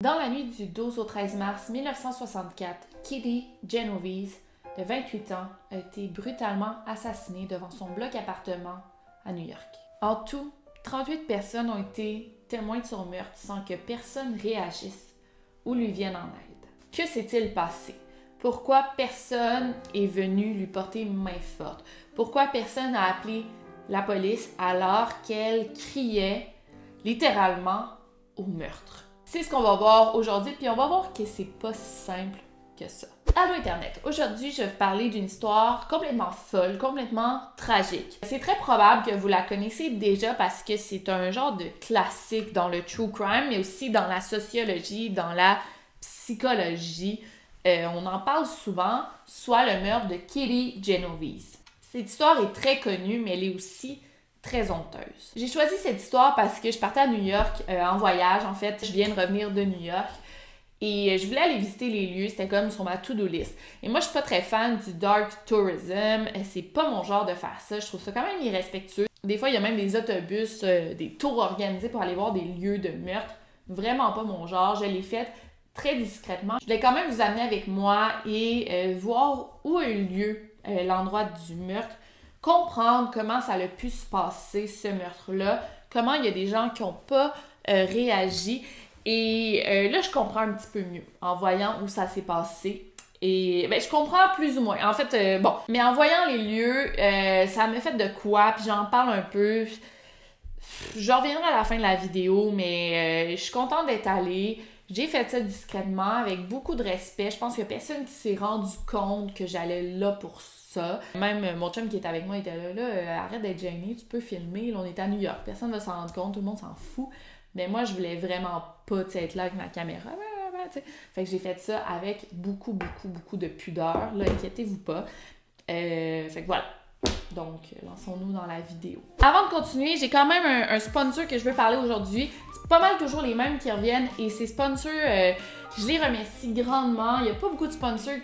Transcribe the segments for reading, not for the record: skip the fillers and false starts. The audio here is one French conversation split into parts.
Dans la nuit du 12 au 13 mars 1964, Kitty Genovese, de 28 ans, a été brutalement assassinée devant son bloc appartement à New York. En tout, 38 personnes ont été témoins de son meurtre sans que personne réagisse ou lui vienne en aide. Que s'est-il passé? Pourquoi personne est venu lui porter main forte? Pourquoi personne n'a appelé la police alors qu'elle criait littéralement au meurtre? C'est ce qu'on va voir aujourd'hui, puis on va voir que c'est pas si simple que ça. Allô Internet! Aujourd'hui, je vais vous parler d'une histoire complètement folle, complètement tragique. C'est très probable que vous la connaissez déjà parce que c'est un genre de classique dans le true crime, mais aussi dans la sociologie, dans la psychologie. On en parle souvent, soit le meurtre de Kitty Genovese. Cette histoire est très connue, mais elle est aussi très honteuse. J'ai choisi cette histoire parce que je partais à New York en voyage. En fait, je viens de revenir de New York et je voulais aller visiter les lieux. C'était comme sur ma to-do list. Et moi, je suis pas très fan du dark tourism. C'est pas mon genre de faire ça. Je trouve ça quand même irrespectueux. Des fois, il y a même des autobus, des tours organisés pour aller voir des lieux de meurtre. Vraiment pas mon genre. Je l'ai fait très discrètement. Je voulais quand même vous amener avec moi et voir où a eu lieu l'endroit du meurtre. Comprendre comment ça a pu se passer, ce meurtre-là, comment il y a des gens qui n'ont pas réagi. Et là, je comprends un petit peu mieux en voyant où ça s'est passé. Et ben, je comprends plus ou moins. En fait, bon, mais en voyant les lieux, ça m'a fait de quoi, puis j'en parle un peu. Je reviendrai à la fin de la vidéo, mais je suis contente d'être allée. J'ai fait ça discrètement, avec beaucoup de respect. Je pense qu'il n'y a personne qui s'est rendu compte que j'allais là pour ça. Même mon chum qui est avec moi était là, arrête d'être gêné, tu peux filmer. Là, on est à New York, personne ne va s'en rendre compte, tout le monde s'en fout. Mais moi, je voulais vraiment pas être là avec ma caméra. Fait que j'ai fait ça avec beaucoup de pudeur. Là, inquiétez-vous pas. Fait que voilà. Donc, lançons-nous dans la vidéo. Avant de continuer, j'ai quand même un sponsor que je veux parler aujourd'hui. C'est pas mal toujours les mêmes qui reviennent et ces sponsors, je les remercie grandement. Il n'y a pas beaucoup de sponsors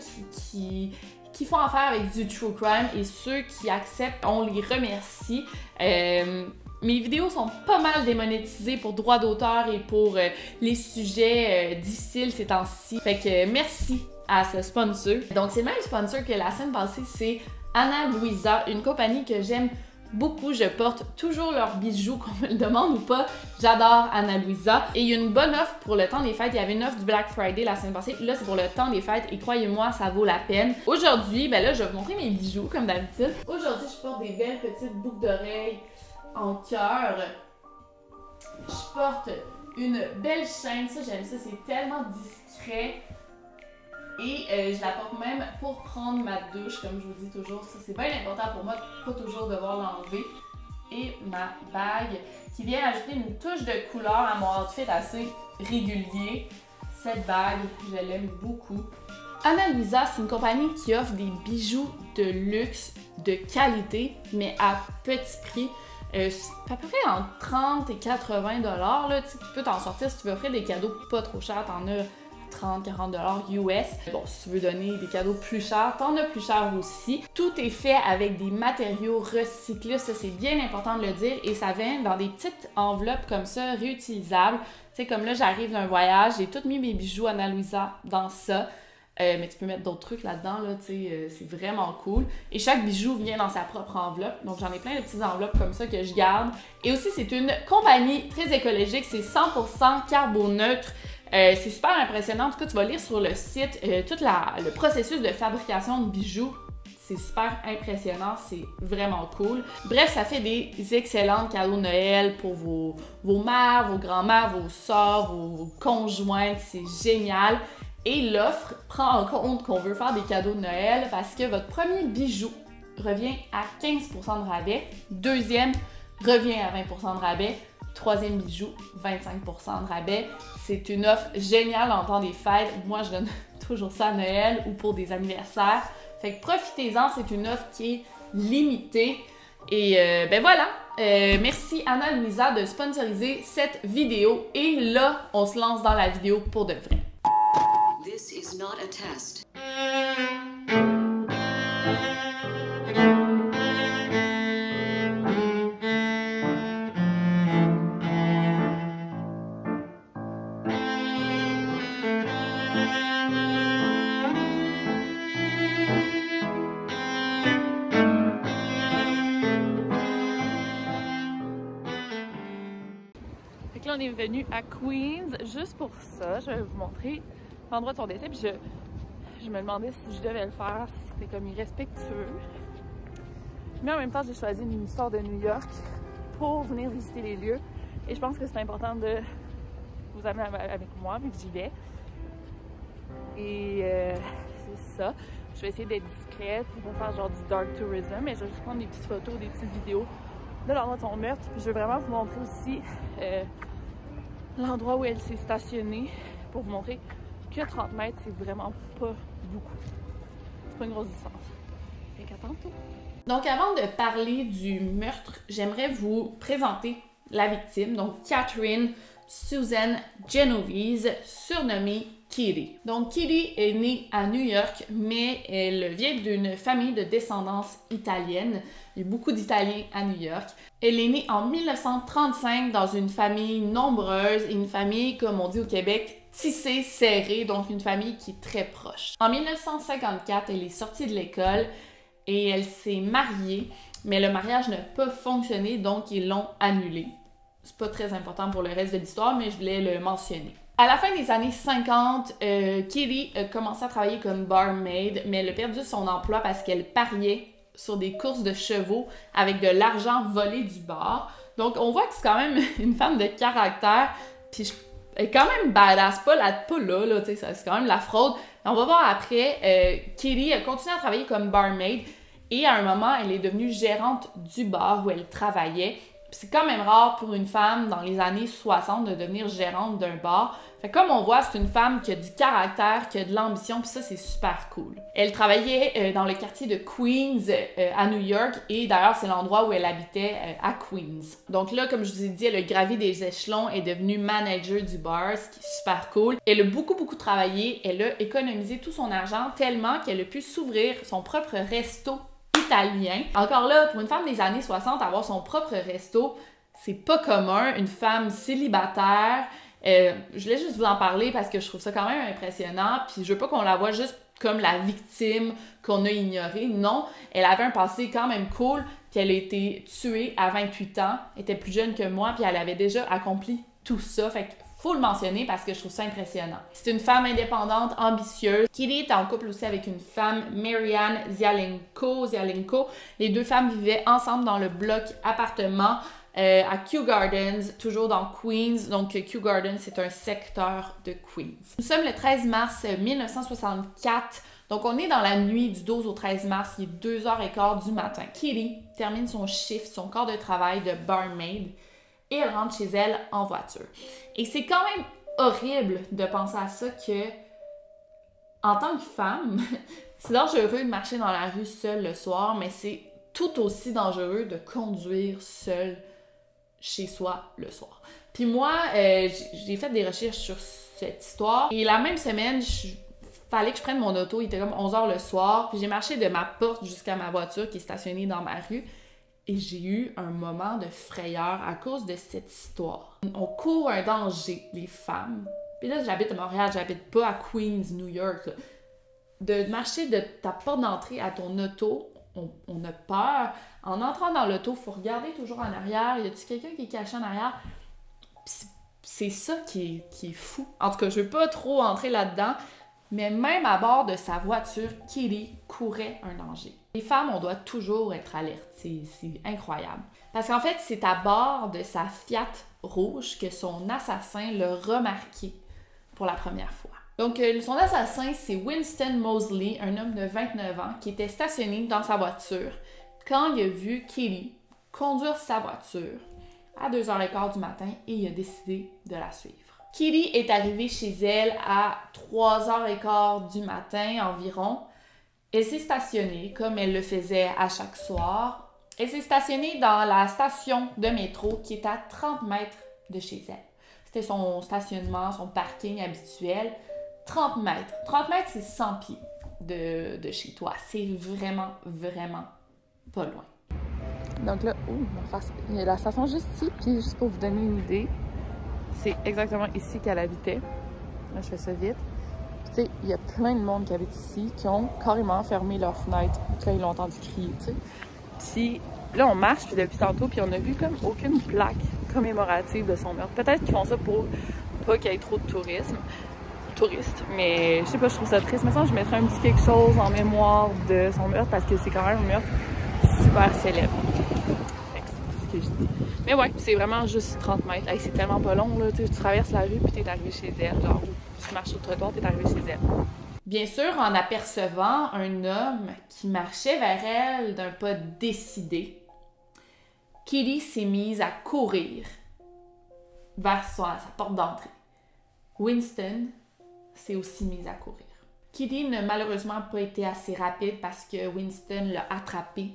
qui font affaire avec du true crime et ceux qui acceptent, on les remercie. Mes vidéos sont pas mal démonétisées pour droits d'auteur et pour les sujets difficiles ces temps-ci. Fait que merci à ce sponsor. Donc, c'est le même sponsor que la semaine passée, c'est Ana Luisa, une compagnie que j'aime beaucoup. Je porte toujours leurs bijoux, qu'on me le demande ou pas. J'adore Ana Luisa. Et il y a une bonne offre pour le temps des fêtes. Il y avait une offre du Black Friday la semaine passée. Là, c'est pour le temps des fêtes et croyez-moi, ça vaut la peine. Aujourd'hui, ben là, je vais vous montrer mes bijoux comme d'habitude. Aujourd'hui, je porte des belles petites boucles d'oreilles en cœur. Je porte une belle chaîne. Ça, j'aime ça. C'est tellement discret. Et je la porte même pour prendre ma douche, comme je vous dis toujours. Ça, c'est bien important pour moi de pas toujours devoir l'enlever. Et ma bague qui vient ajouter une touche de couleur à mon outfit assez régulier. Cette bague, je l'aime beaucoup. Ana Luisa, c'est une compagnie qui offre des bijoux de luxe, de qualité, mais à petit prix. C'est à peu près entre 30 et 80 $. Tu peux t'en sortir si tu veux offrir des cadeaux pas trop chers. T'en as 30-40 $ US. Bon, si tu veux donner des cadeaux plus chers, t'en as plus cher aussi. Tout est fait avec des matériaux recyclés, ça c'est bien important de le dire, et ça vient dans des petites enveloppes comme ça, réutilisables. Tu sais, comme là, j'arrive d'un voyage, j'ai tout mis mes bijoux Ana Luisa dans ça. Mais tu peux mettre d'autres trucs là-dedans, là, tu sais, c'est vraiment cool. Et chaque bijou vient dans sa propre enveloppe. Donc, j'en ai plein de petites enveloppes comme ça que je garde. Et aussi, c'est une compagnie très écologique. C'est 100% carboneutre. C'est super impressionnant. En tout cas, tu vas lire sur le site tout le processus de fabrication de bijoux. C'est super impressionnant, c'est vraiment cool. Bref, ça fait des excellents cadeaux de Noël pour vos mères, vos grands-mères, vos sœurs, vos conjointes. C'est génial. Et l'offre prend en compte qu'on veut faire des cadeaux de Noël parce que votre premier bijou revient à 15% de rabais. Deuxième revient à 20% de rabais. Troisième bijou, 25% de rabais. C'est une offre géniale en temps des fêtes. Moi, je donne toujours ça à Noël ou pour des anniversaires. Fait que profitez-en, c'est une offre qui est limitée. Et ben voilà, merci Ana Luisa de sponsoriser cette vidéo. Et là, on se lance dans la vidéo pour de vrai. This is not a test. Fait que là, on est venu à Queens juste pour ça. Je vais vous montrer l'endroit de son décès. Puis je me demandais si je devais le faire, si c'était comme irrespectueux. Mais en même temps, j'ai choisi une histoire de New York pour venir visiter les lieux. Et je pense que c'est important de vous amener avec moi, vu que j'y vais. Et c'est ça. Je vais essayer d'être discrète pour faire genre du dark tourism. Mais je vais juste prendre des petites photos, des petites vidéos de l'endroit de son meurtre. Puis je vais vraiment vous montrer aussi l'endroit où elle s'est stationnée pour vous montrer que 30 mètres, c'est vraiment pas beaucoup. C'est pas une grosse distance. Fait qu'à tantôt. Donc, avant de parler du meurtre, j'aimerais vous présenter la victime, donc Catherine Susan Genovese, surnommée Kitty. Donc, Kitty est née à New York, mais elle vient d'une famille de descendance italienne. Il y a beaucoup d'Italiens à New York. Elle est née en 1935 dans une famille nombreuse et une famille, comme on dit au Québec, tissée, serrée, donc une famille qui est très proche. En 1954, elle est sortie de l'école et elle s'est mariée, mais le mariage n'a pas fonctionné, donc ils l'ont annulé. C'est pas très important pour le reste de l'histoire, mais je voulais le mentionner. À la fin des années 50, Kitty a commencé à travailler comme barmaid, mais elle a perdu son emploi parce qu'elle pariait sur des courses de chevaux avec de l'argent volé du bar. Donc, on voit que c'est quand même une femme de caractère, puis elle est quand même badass, pas là, tu sais, c'est quand même la fraude. On va voir après, Kitty a continué à travailler comme barmaid et à un moment, elle est devenue gérante du bar où elle travaillait. C'est quand même rare pour une femme dans les années 60 de devenir gérante d'un bar. Fait que comme on voit, c'est une femme qui a du caractère, qui a de l'ambition, puis ça, c'est super cool. Elle travaillait dans le quartier de Queens à New York, et d'ailleurs, c'est l'endroit où elle habitait à Queens. Donc là, comme je vous ai dit, elle a gravi des échelons, est devenue manager du bar, ce qui est super cool. Elle a beaucoup travaillé, elle a économisé tout son argent tellement qu'elle a pu s'ouvrir son propre resto italien. Encore là, pour une femme des années 60, avoir son propre resto, c'est pas commun. Une femme célibataire, je voulais juste vous en parler parce que je trouve ça quand même impressionnant, puis je veux pas qu'on la voie juste comme la victime qu'on a ignorée. Non, elle avait un passé quand même cool, puis elle a été tuée à 28 ans, elle était plus jeune que moi, puis elle avait déjà accompli tout ça, fait que faut le mentionner parce que je trouve ça impressionnant. C'est une femme indépendante, ambitieuse. Kitty est en couple aussi avec une femme, Marianne Zialenko. Les deux femmes vivaient ensemble dans le bloc appartement à Kew Gardens, toujours dans Queens. Donc, Kew Gardens, c'est un secteur de Queens. Nous sommes le 13 mars 1964. Donc, on est dans la nuit du 12 au 13 mars. Il est 2h15 du matin. Kitty termine son shift, son corps de travail de barmaid, et elle rentre chez elle en voiture. Et c'est quand même horrible de penser à ça que, en tant que femme, c'est dangereux de marcher dans la rue seule le soir, mais c'est tout aussi dangereux de conduire seule chez soi le soir. Puis moi, j'ai fait des recherches sur cette histoire, et la même semaine, fallait que je prenne mon auto, il était comme 11h le soir, puis j'ai marché de ma porte jusqu'à ma voiture qui est stationnée dans ma rue. Et j'ai eu un moment de frayeur à cause de cette histoire. On court un danger, les femmes. Puis là, j'habite à Montréal, j'habite pas à Queens, New York. Là. De marcher de ta porte d'entrée à ton auto, on a peur. En entrant dans l'auto, il faut regarder toujours en arrière. Y a-t-il quelqu'un qui est caché en arrière? Puis c'est ça qui est fou. En tout cas, je veux pas trop entrer là-dedans, mais même à bord de sa voiture, Kitty courait un danger. Les femmes, on doit toujours être alertes. C'est incroyable. Parce qu'en fait, c'est à bord de sa Fiat rouge que son assassin l'a remarqué pour la première fois. Donc, son assassin, c'est Winston Moseley, un homme de 29 ans qui était stationné dans sa voiture quand il a vu Kitty conduire sa voiture à 2h15 du matin et il a décidé de la suivre. Kitty est arrivée chez elle à 3h15 du matin environ. Elle s'est stationnée, comme elle le faisait à chaque soir. Elle s'est stationnée dans la station de métro qui est à 30 mètres de chez elle. C'était son stationnement, son parking habituel. 30 mètres. 30 mètres, c'est 100 pieds de chez toi. C'est vraiment pas loin. Donc là, il y a la station juste ici. Puis juste pour vous donner une idée, c'est exactement ici qu'elle habitait. Là, je fais ça vite. Tu sais, il y a plein de monde qui habite ici qui ont carrément fermé leurs fenêtres quand ils l'ont entendu crier, tu sais. Puis là, on marche puis depuis tantôt, puis on a vu comme aucune plaque commémorative de son meurtre. Peut-être qu'ils font ça pour pas qu'il y ait trop de touristes, mais je sais pas, je trouve ça triste. Mais ça, je mettrais un petit quelque chose en mémoire de son meurtre parce que c'est quand même un meurtre super célèbre. C'est ce que je dis. Mais ouais, c'est vraiment juste 30 mètres. Hey, c'est tellement pas long, là. Tu traverses la rue puis t'es arrivé chez elle. Genre, tu marches sur le trottoir, t'es arrivé chez elle. Bien sûr, en apercevant un homme qui marchait vers elle d'un pas décidé, Kitty s'est mise à courir vers sa porte d'entrée. Winston s'est aussi mis à courir. Kitty n'a malheureusement pas été assez rapide parce que Winston l'a attrapé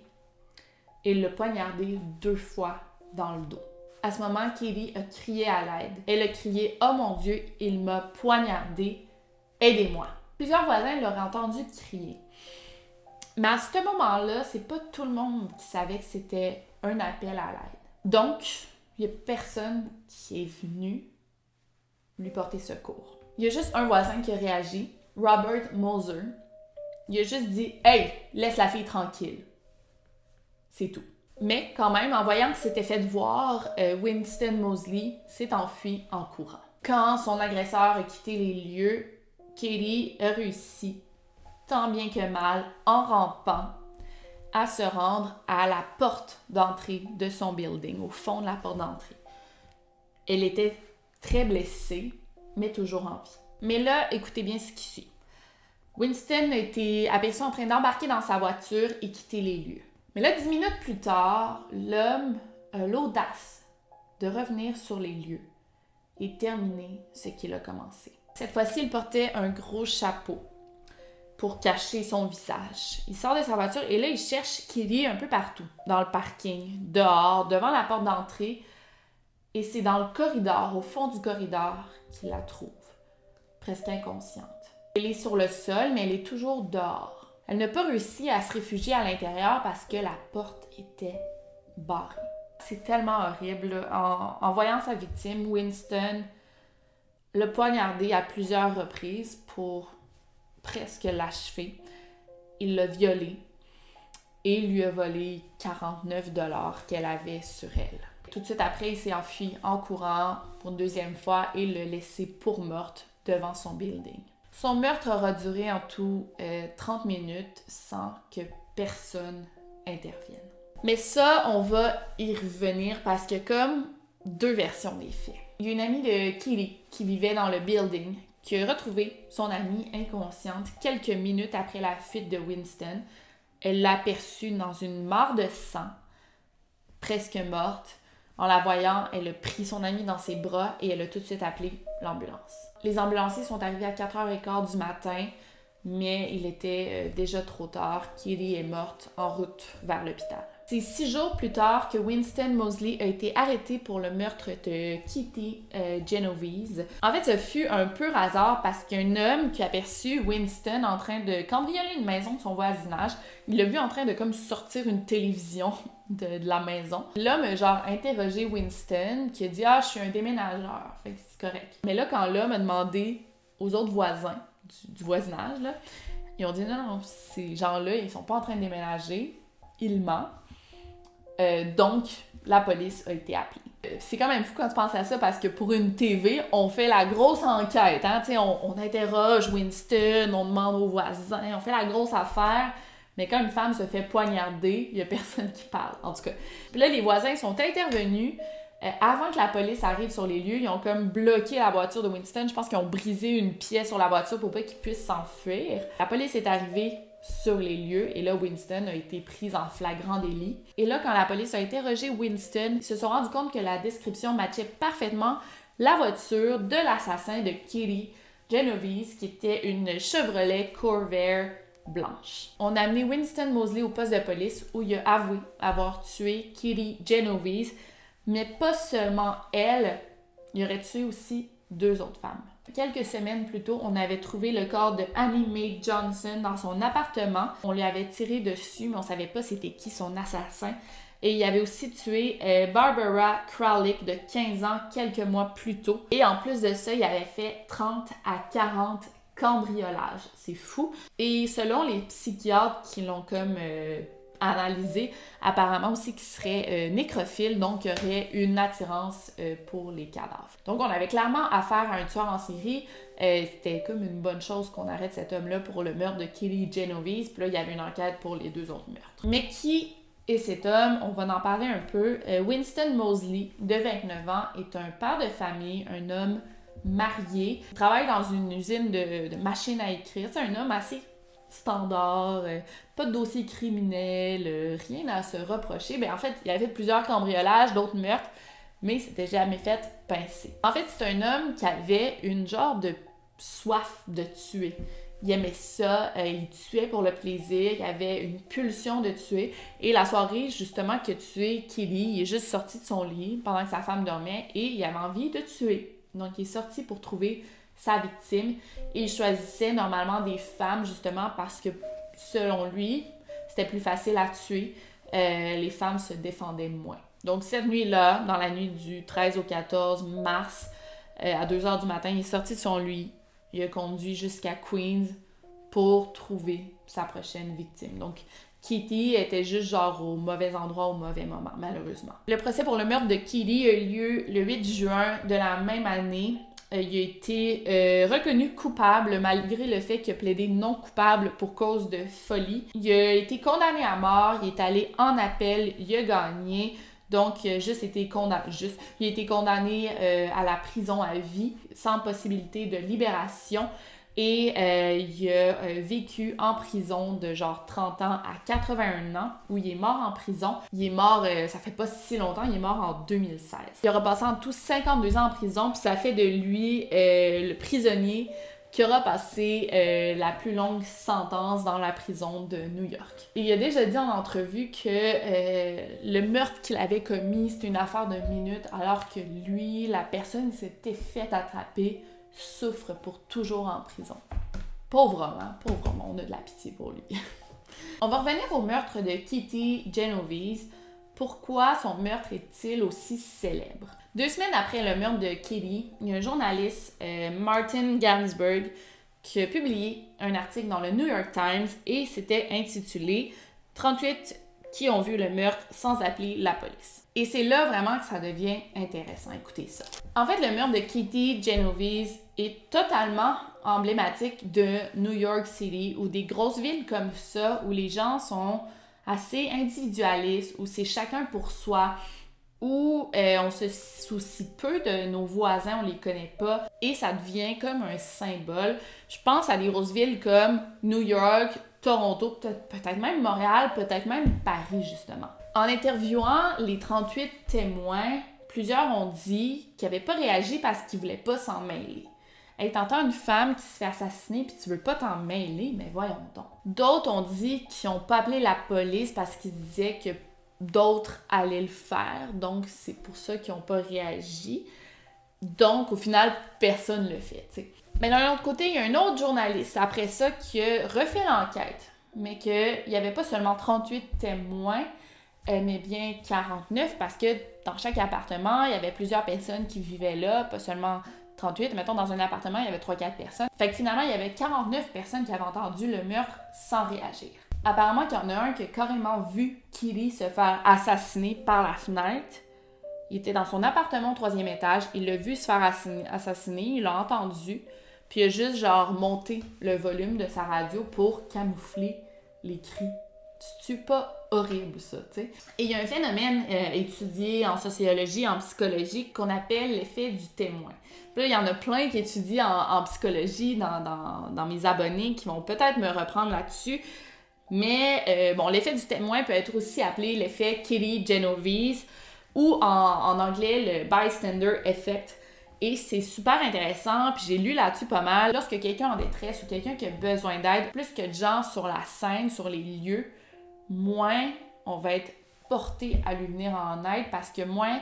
et l'a poignardé 2 fois dans le dos. À ce moment, Kitty a crié à l'aide. Elle a crié « Oh mon Dieu, il m'a poignardé, aidez-moi ». Plusieurs voisins l'auraient entendu crier. Mais à ce moment-là, c'est pas tout le monde qui savait que c'était un appel à l'aide. Donc, il n'y a personne qui est venu lui porter secours. Il y a juste un voisin qui a réagi, Robert Moser. Il a juste dit « Hey, laisse la fille tranquille ». C'est tout. Mais quand même, en voyant que c'était fait voir, Winston Moseley s'est enfui en courant. Quand son agresseur a quitté les lieux, Kitty a réussi, tant bien que mal, en rampant, à se rendre à la porte d'entrée de son building, au fond de la porte d'entrée. Elle était très blessée, mais toujours en vie. Mais là, écoutez bien ce qui suit. Winston a été aperçu en train d'embarquer dans sa voiture et quitter les lieux. Mais là, 10 minutes plus tard, l'homme a l'audace de revenir sur les lieux et terminer ce qu'il a commencé. Cette fois-ci, il portait un gros chapeau pour cacher son visage. Il sort de sa voiture et là, il cherche Kitty un peu partout. Dans le parking, dehors, devant la porte d'entrée. Et c'est dans le corridor, au fond du corridor, qu'il la trouve, presque inconsciente. Elle est sur le sol, mais elle est toujours dehors. Elle n'a pas réussi à se réfugier à l'intérieur parce que la porte était barrée. C'est tellement horrible. En voyant sa victime, Winston l'a poignardée à plusieurs reprises pour presque l'achever. Il l'a violée et lui a volé 49 $ qu'elle avait sur elle. Tout de suite après, il s'est enfui en courant pour une 2e fois et l'a laissée pour morte devant son building. Son meurtre aura duré en tout 30 minutes sans que personne intervienne. Mais ça, on va y revenir parce que comme 2 versions des faits. Il y a une amie de Kitty qui vivait dans le building qui a retrouvé son amie inconsciente quelques minutes après la fuite de Winston. Elle l'a aperçue dans une mare de sang, presque morte. En la voyant, elle a pris son amie dans ses bras et elle a tout de suite appelé l'ambulance. Les ambulanciers sont arrivés à 4h15 du matin, mais il était déjà trop tard. Kitty est morte en route vers l'hôpital. C'est 6 jours plus tard que Winston Moseley a été arrêté pour le meurtre de Kitty Genovese. En fait, ce fut un pur hasard parce qu'un homme qui a aperçu Winston en train de cambrioler une maison de son voisinage, il l'a vu en train de comme sortir une télévision de la maison. L'homme a genre interrogé Winston qui a dit « Ah, je suis un déménageur. » Fait que c'est correct. Mais là, quand l'homme a demandé aux autres voisins du voisinage, là, ils ont dit « Non, ces gens-là, ils sont pas en train de déménager. Il ment. » Donc, la police a été appelée. C'est quand même fou quand tu penses à ça parce que pour une TV, on fait la grosse enquête. Hein? On interroge Winston, on demande aux voisins, on fait la grosse affaire. Mais quand une femme se fait poignarder, il n'y a personne qui parle, en tout cas. Puis là, les voisins sont intervenus. Avant que la police arrive sur les lieux, ils ont comme bloqué la voiture de Winston. Je pense qu'ils ont brisé une pièce sur la voiture pour pas qu'il puisse s'enfuir. La police est arrivée sur les lieux et là, Winston a été prise en flagrant délit. Et là, quand la police a interrogé Winston, ils se sont rendus compte que la description matchait parfaitement la voiture de l'assassin de Kitty Genovese, qui était une Chevrolet Corvair blanche. On a amené Winston Moseley au poste de police où il a avoué avoir tué Kitty Genovese, mais pas seulement elle, il aurait tué aussi 2 autres femmes. Quelques semaines plus tôt, on avait trouvé le corps de Annie Mae Johnson dans son appartement. On lui avait tiré dessus, mais on savait pas c'était qui son assassin. Et il avait aussi tué Barbara Kralik de 15 ans quelques mois plus tôt. Et en plus de ça, il avait fait 30 à 40 cambriolage. C'est fou. Et selon les psychiatres qui l'ont comme analysé, apparemment aussi qu'il serait nécrophile, donc il y aurait une attirance pour les cadavres. Donc on avait clairement affaire à un tueur en série. C'était comme une bonne chose qu'on arrête cet homme-là pour le meurtre de Kitty Genovese, puis là il y avait une enquête pour les 2 autres meurtres. Mais qui est cet homme? On va en parler un peu. Winston Moseley, de 29 ans, est un père de famille, un homme marié. Il travaille dans une usine de machines à écrire. C'est un homme assez standard, pas de dossier criminel, rien à se reprocher. En fait, il avait fait plusieurs cambriolages, d'autres meurtres, mais il s'était jamais fait pincer. En fait, c'est un homme qui avait une genre de soif de tuer. Il aimait ça, il tuait pour le plaisir, il avait une pulsion de tuer. Et la soirée, justement, qu'il a tué Kitty, il est juste sorti de son lit pendant que sa femme dormait et il avait envie de tuer. Donc, il est sorti pour trouver sa victime et il choisissait normalement des femmes, justement, parce que, selon lui, c'était plus facile à tuer. Les femmes se défendaient moins. Donc, cette nuit-là, dans la nuit du 13 au 14 mars, à 2h du matin, il est sorti de son lit. Il a conduit jusqu'à Queens pour trouver sa prochaine victime. Donc, Kitty était juste genre au mauvais endroit, au mauvais moment, malheureusement. Le procès pour le meurtre de Kitty a eu lieu le 8 juin de la même année. Il a été reconnu coupable malgré le fait qu'il a plaidé non coupable pour cause de folie. Il a été condamné à mort, il est allé en appel, il a gagné. Donc, il a été condamné à la prison à vie, sans possibilité de libération. Et il a vécu en prison de genre 30 ans à 81 ans, où il est mort en prison. Il est mort, ça fait pas si longtemps, il est mort en 2016. Il aura passé en tout 52 ans en prison, puis ça fait de lui le prisonnier qui aura passé la plus longue sentence dans la prison de New York. Et il a déjà dit en entrevue que le meurtre qu'il avait commis, c'était une affaire de minutes, alors que lui, la personne qui s'était fait attraper, souffre pour toujours en prison. Pauvre homme, on a de la pitié pour lui. On va revenir au meurtre de Kitty Genovese. Pourquoi son meurtre est-il aussi célèbre? 2 semaines après le meurtre de Kitty, il y a un journaliste, Martin Gansberg, qui a publié un article dans le New York Times et c'était intitulé « 38 qui ont vu le meurtre sans appeler la police ». Et c'est là vraiment que ça devient intéressant. Écoutez ça. En fait, le meurtre de Kitty Genovese est totalement emblématique de New York City ou des grosses villes comme ça où les gens sont assez individualistes, où c'est chacun pour soi, où on se soucie peu de nos voisins, on les connaît pas, et ça devient comme un symbole. Je pense à des grosses villes comme New York, Toronto, peut-être même Montréal, peut-être même Paris, justement. En interviewant les 38 témoins, plusieurs ont dit qu'ils n'avaient pas réagi parce qu'ils voulaient pas s'en mêler. Hey, t'entends une femme qui se fait assassiner puis tu veux pas t'en mêler, mais voyons donc. D'autres ont dit qu'ils n'ont pas appelé la police parce qu'ils disaient que d'autres allaient le faire, donc c'est pour ça qu'ils n'ont pas réagi. Donc, au final, personne ne le fait, t'sais. Mais d'un autre côté, il y a un autre journaliste après ça qui a refait l'enquête, mais qu'il n'y avait pas seulement 38 témoins, mais bien 49, parce que dans chaque appartement, il y avait plusieurs personnes qui vivaient là, pas seulement 38. Mettons, dans un appartement, il y avait 3-4 personnes. Fait que finalement, il y avait 49 personnes qui avaient entendu le meurtre sans réagir. Apparemment qu'il y en a un qui a carrément vu Kitty se faire assassiner par la fenêtre. Il était dans son appartement au 3e étage, il l'a vu se faire assassiner, il l'a entendu, puis il a juste genre monté le volume de sa radio pour camoufler les cris. C'est pas horrible ça, tu sais. Et il y a un phénomène étudié en sociologie, en psychologie, qu'on appelle l'effet du témoin. Puis là, il y en a plein qui étudient en psychologie dans mes abonnés qui vont peut-être me reprendre là-dessus. Mais bon, l'effet du témoin peut être aussi appelé l'effet Kitty Genovese ou en anglais le bystander effect. Et c'est super intéressant, puis j'ai lu là-dessus pas mal. Lorsque quelqu'un en détresse ou quelqu'un qui a besoin d'aide, plus que de gens sur la scène, sur les lieux, moins on va être porté à lui venir en aide parce que moins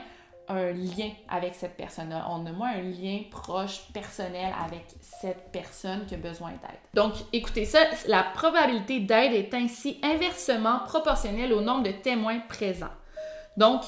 un lien avec cette personne-là. On a moins un lien proche, personnel avec cette personne qui a besoin d'aide. Donc, écoutez ça, la probabilité d'aide est ainsi inversement proportionnelle au nombre de témoins présents. Donc,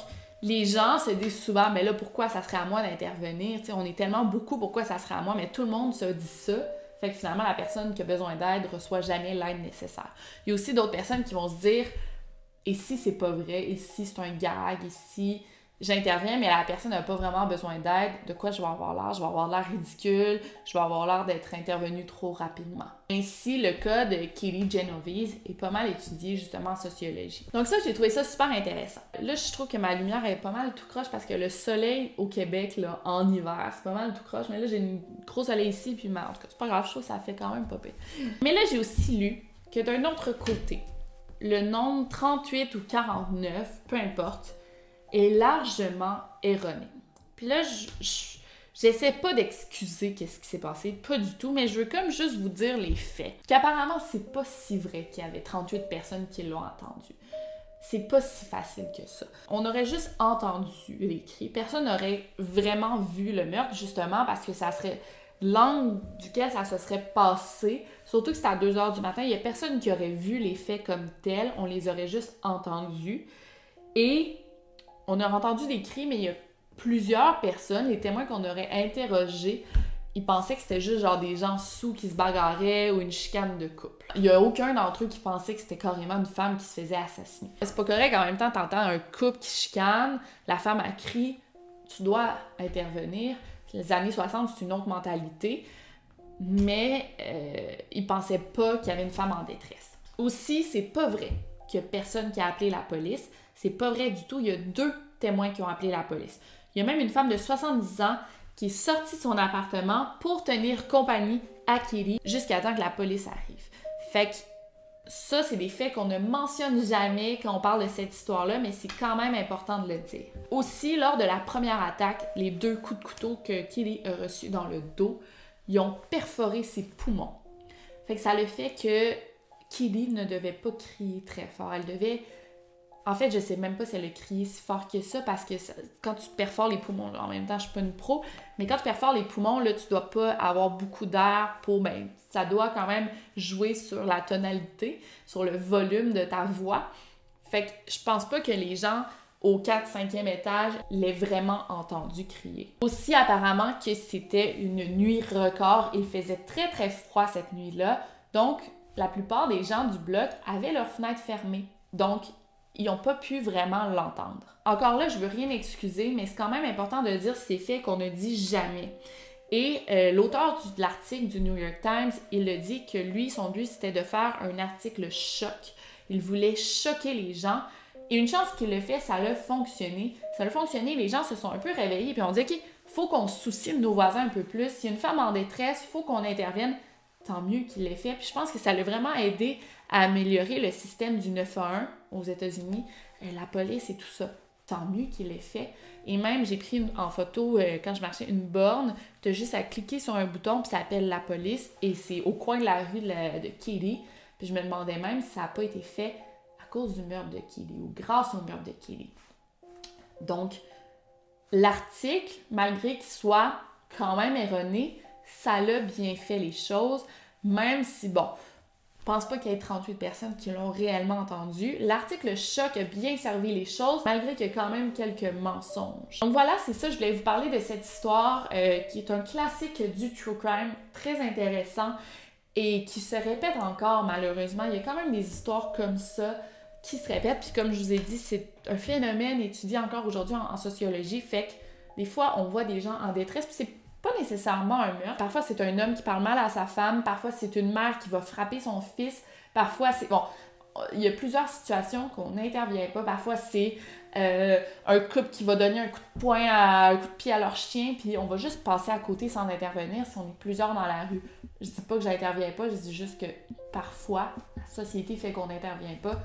les gens se disent souvent, mais là, pourquoi ça serait à moi d'intervenir? T'sais, on est tellement beaucoup, pourquoi ça serait à moi? Mais tout le monde se dit ça. Fait que finalement, la personne qui a besoin d'aide ne reçoit jamais l'aide nécessaire. Il y a aussi d'autres personnes qui vont se dire « Et si c'est pas vrai? Et si c'est un gag? Et si j'interviens, mais la personne n'a pas vraiment besoin d'aide, de quoi je vais avoir l'air? Je vais avoir l'air ridicule, je vais avoir l'air d'être intervenue trop rapidement. » Ainsi, le cas de Katie Genovese est pas mal étudié justement en sociologie. Donc ça, j'ai trouvé ça super intéressant. Là, je trouve que ma lumière est pas mal tout croche parce que le soleil au Québec, là, en hiver, c'est pas mal tout croche. Mais là, j'ai un gros soleil ici, puis en tout cas, c'est pas grave, je trouve que ça fait quand même pas pire. Mais là, j'ai aussi lu que d'un autre côté, le nombre 38 ou 49, peu importe, est largement erroné. Puis là, j'essaie pas d'excuser qu'est-ce qui s'est passé, pas du tout, mais je veux comme juste vous dire les faits. Qu'apparemment, c'est pas si vrai qu'il y avait 38 personnes qui l'ont entendu. C'est pas si facile que ça. On aurait juste entendu les cris. Personne n'aurait vraiment vu le meurtre, justement, parce que ça serait l'angle duquel ça se serait passé. Surtout que c'était à 2h du matin. Il y a personne qui aurait vu les faits comme tels. On les aurait juste entendus. Et on aurait entendu des cris, mais il y a plusieurs personnes, les témoins qu'on aurait interrogés, ils pensaient que c'était juste genre des gens sous qui se bagarraient ou une chicane de couple. Il y a aucun d'entre eux qui pensait que c'était carrément une femme qui se faisait assassiner. C'est pas correct, en même temps, t'entends un couple qui chicane, la femme a crié, tu dois intervenir. Les années 60, c'est une autre mentalité, mais ils pensaient pas qu'il y avait une femme en détresse. Aussi, c'est pas vrai qu'il y a personne qui a appelé la police. C'est pas vrai du tout. Il y a 2 témoins qui ont appelé la police. Il y a même une femme de 70 ans qui est sortie de son appartement pour tenir compagnie à Katie jusqu'à temps que la police arrive. Fait que ça, c'est des faits qu'on ne mentionne jamais quand on parle de cette histoire-là, mais c'est quand même important de le dire. Aussi, lors de la première attaque, les 2 coups de couteau que Katie a reçus dans le dos, ils ont perforé ses poumons. Fait que ça le fait que Katie ne devait pas crier très fort. Elle devait... En fait, je sais même pas si elle a crié si fort que ça parce que quand tu perfores les poumons, là, en même temps, je suis pas une pro, mais quand tu perfores les poumons, là, tu dois pas avoir beaucoup d'air pour... Ben, ça doit quand même jouer sur la tonalité, sur le volume de ta voix. Fait que je pense pas que les gens au 4-5e étage l'aient vraiment entendu crier. Aussi, apparemment, que c'était une nuit record. Il faisait très, très froid cette nuit-là. Donc, la plupart des gens du bloc avaient leurs fenêtres fermées. Donc, ils n'ont pas pu vraiment l'entendre. Encore là, je veux rien excuser, mais c'est quand même important de dire ces faits qu'on ne dit jamais. Et l'auteur de l'article du New York Times, il a dit que lui, son but, c'était de faire un article choc. Il voulait choquer les gens. Et une chance qu'il le fait, ça a fonctionné. Ça a fonctionné, les gens se sont un peu réveillés, puis on dit « OK, faut qu'on se soucie de nos voisins un peu plus. S'il y a une femme en détresse, il faut qu'on intervienne. » Tant mieux qu'il l'ait fait. Puis je pense que ça l'a vraiment aidé à améliorer le système du 911 aux États-Unis, la police et tout ça. Tant mieux qu'il l'ait fait. Et même, j'ai pris en photo, quand je marchais, une borne. Tu as juste à cliquer sur un bouton, puis ça appelle la police. Et c'est au coin de la rue de Katie. Puis je me demandais même si ça n'a pas été fait à cause du meurtre de Katie ou grâce au meurtre de Katie. Donc, l'article, malgré qu'il soit quand même erroné, ça l'a bien fait les choses, même si, bon, je pense pas qu'il y ait 38 personnes qui l'ont réellement entendu. L'article choc a bien servi les choses, malgré qu'il y a quand même quelques mensonges. Donc voilà, c'est ça, je voulais vous parler de cette histoire qui est un classique du true crime, très intéressant et qui se répète encore malheureusement. Il y a quand même des histoires comme ça qui se répètent, puis comme je vous ai dit, c'est un phénomène étudié encore aujourd'hui en sociologie, fait que des fois, on voit des gens en détresse, puis c'est pas nécessairement un meurtre. Parfois, c'est un homme qui parle mal à sa femme. Parfois, c'est une mère qui va frapper son fils. Parfois, c'est... Bon, il y a plusieurs situations qu'on n'intervient pas. Parfois, c'est un couple qui va donner un coup de poing, un coup de pied à leur chien, puis on va juste passer à côté sans intervenir si on est plusieurs dans la rue. Je dis pas que j'interviens pas, je dis juste que parfois, la société fait qu'on n'intervient pas.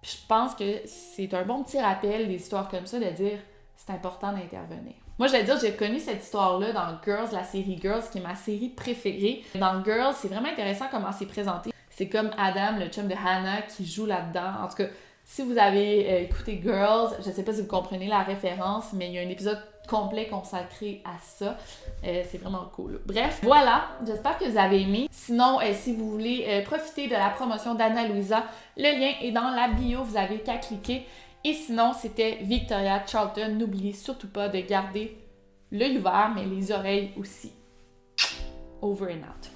Puis je pense que c'est un bon petit rappel des histoires comme ça de dire c'est important d'intervenir. Moi, je vais dire, j'ai connu cette histoire-là dans Girls, la série Girls, qui est ma série préférée. Dans Girls, c'est vraiment intéressant comment c'est présenté. C'est comme Adam, le chum de Hannah, qui joue là-dedans. En tout cas, si vous avez écouté Girls, je ne sais pas si vous comprenez la référence, mais il y a un épisode complet consacré à ça. C'est vraiment cool. Bref, voilà. J'espère que vous avez aimé. Sinon, si vous voulez profiter de la promotion d'Anna Louisa, le lien est dans la bio. Vous avez qu'à cliquer. Et sinon, c'était Victoria Charlton. N'oubliez surtout pas de garder l'œil ouvert, mais les oreilles aussi. Over and out.